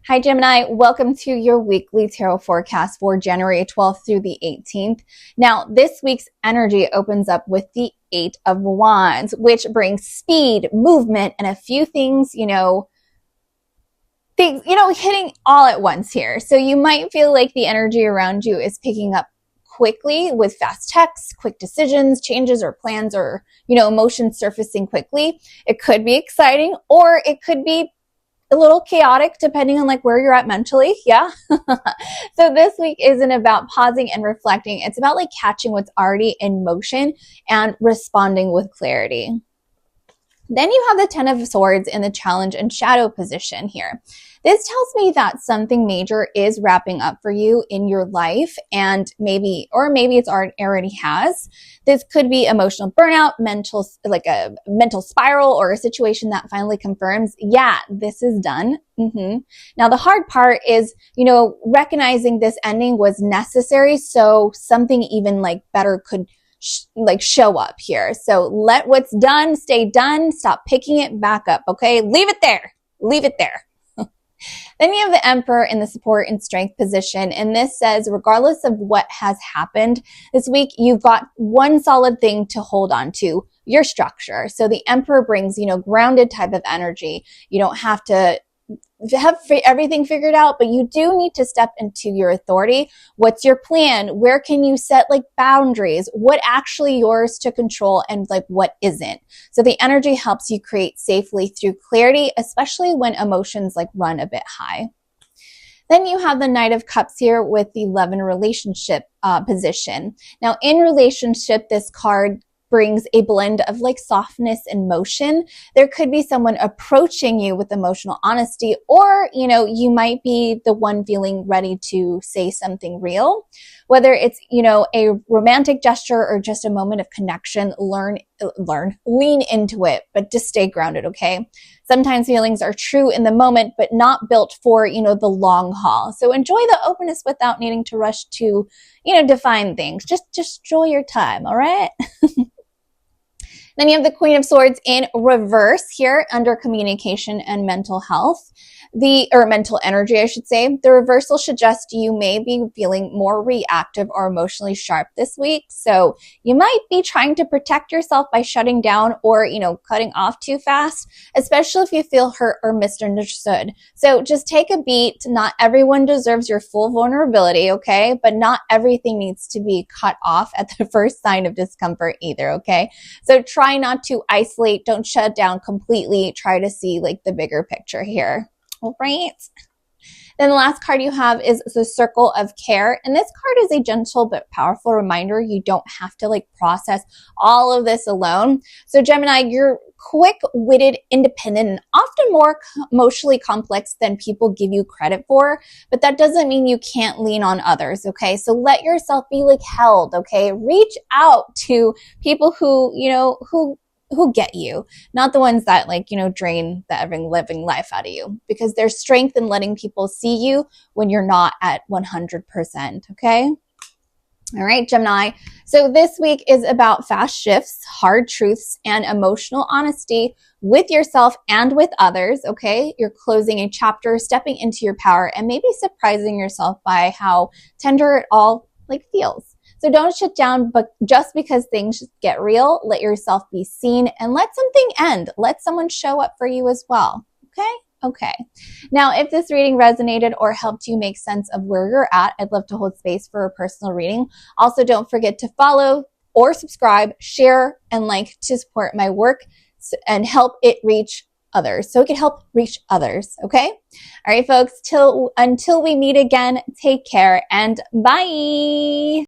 Hi, Gemini. Welcome to your weekly tarot forecast for January 12th through the 18th. Now, this week's energy opens up with the Eight of Wands, which brings speed, movement, and a few things, hitting all at once here. So you might feel like the energy around you is picking up quickly with fast texts, quick decisions, changes or plans, or, emotions surfacing quickly. It could be exciting, or it could be a little chaotic depending on where you're at mentally. Yeah. So this week isn't about pausing and reflecting. It's about catching what's already in motion and responding with clarity. Then you have the Ten of Swords in the challenge and shadow position here. This tells me that something major is wrapping up for you in your life, and maybe it's already has. This could be emotional burnout, a mental spiral, or a situation that finally confirms, yeah, this is done. Now, the hard part is, recognizing this ending was necessary, so something even better could show up here. So let what's done stay done. Stop picking it back up. Okay. Leave it there. Leave it there. Then you have the Emperor in the support and strength position. And this says, regardless of what has happened this week, you've got one solid thing to hold on to: your structure. So the Emperor brings, grounded type of energy. You don't have to have everything figured out, but you do need to step into your authority. What's your plan? Where can you set boundaries? What actually yours to control and what isn't? So the energy helps you create safely through clarity, especially when emotions run a bit high. Then you have the Knight of Cups here with the Love and Relationship position. Now, in relationship, this card brings a blend of softness and motion. There could be someone approaching you with emotional honesty, or, you might be the one feeling ready to say something real. Whether it's, a romantic gesture or just a moment of connection, lean into it, but just stay grounded, okay? Sometimes feelings are true in the moment, but not built for, the long haul. So enjoy the openness without needing to rush to, define things. Just enjoy your time, all right? Then you have the Queen of Swords in reverse here under communication and mental health. Mental energy, I should say. The reversal suggests you may be feeling more reactive or emotionally sharp this week. So you might be trying to protect yourself by shutting down or, cutting off too fast, especially if you feel hurt or misunderstood. So just take a beat. Not everyone deserves your full vulnerability, okay? But not everything needs to be cut off at the first sign of discomfort either, okay? So try not to isolate. Don't shut down completely. Try to see the bigger picture here. All right. Then the last card you have is the Circle of Care. And this card is a gentle but powerful reminder you don't have to process all of this alone. So Gemini, you're quick-witted, independent, and often more emotionally complex than people give you credit for. But that doesn't mean you can't lean on others, okay? So let yourself be held, okay? Reach out to people who get you, not the ones that drain the ever living life out of you, because there's strength in letting people see you when you're not at 100%. Okay. All right, Gemini. So this week is about fast shifts, hard truths, and emotional honesty with yourself and with others. Okay. You're closing a chapter, stepping into your power, and maybe surprising yourself by how tender it all feels. So don't shut down, but just because things get real, let yourself be seen and let something end. Let someone show up for you as well. Okay? Okay. Now, if this reading resonated or helped you make sense of where you're at, I'd love to hold space for a personal reading. Also, don't forget to follow or subscribe, share, and to support my work and help it reach others, so it can help reach others. Okay. All right, folks, until we meet again, take care and bye.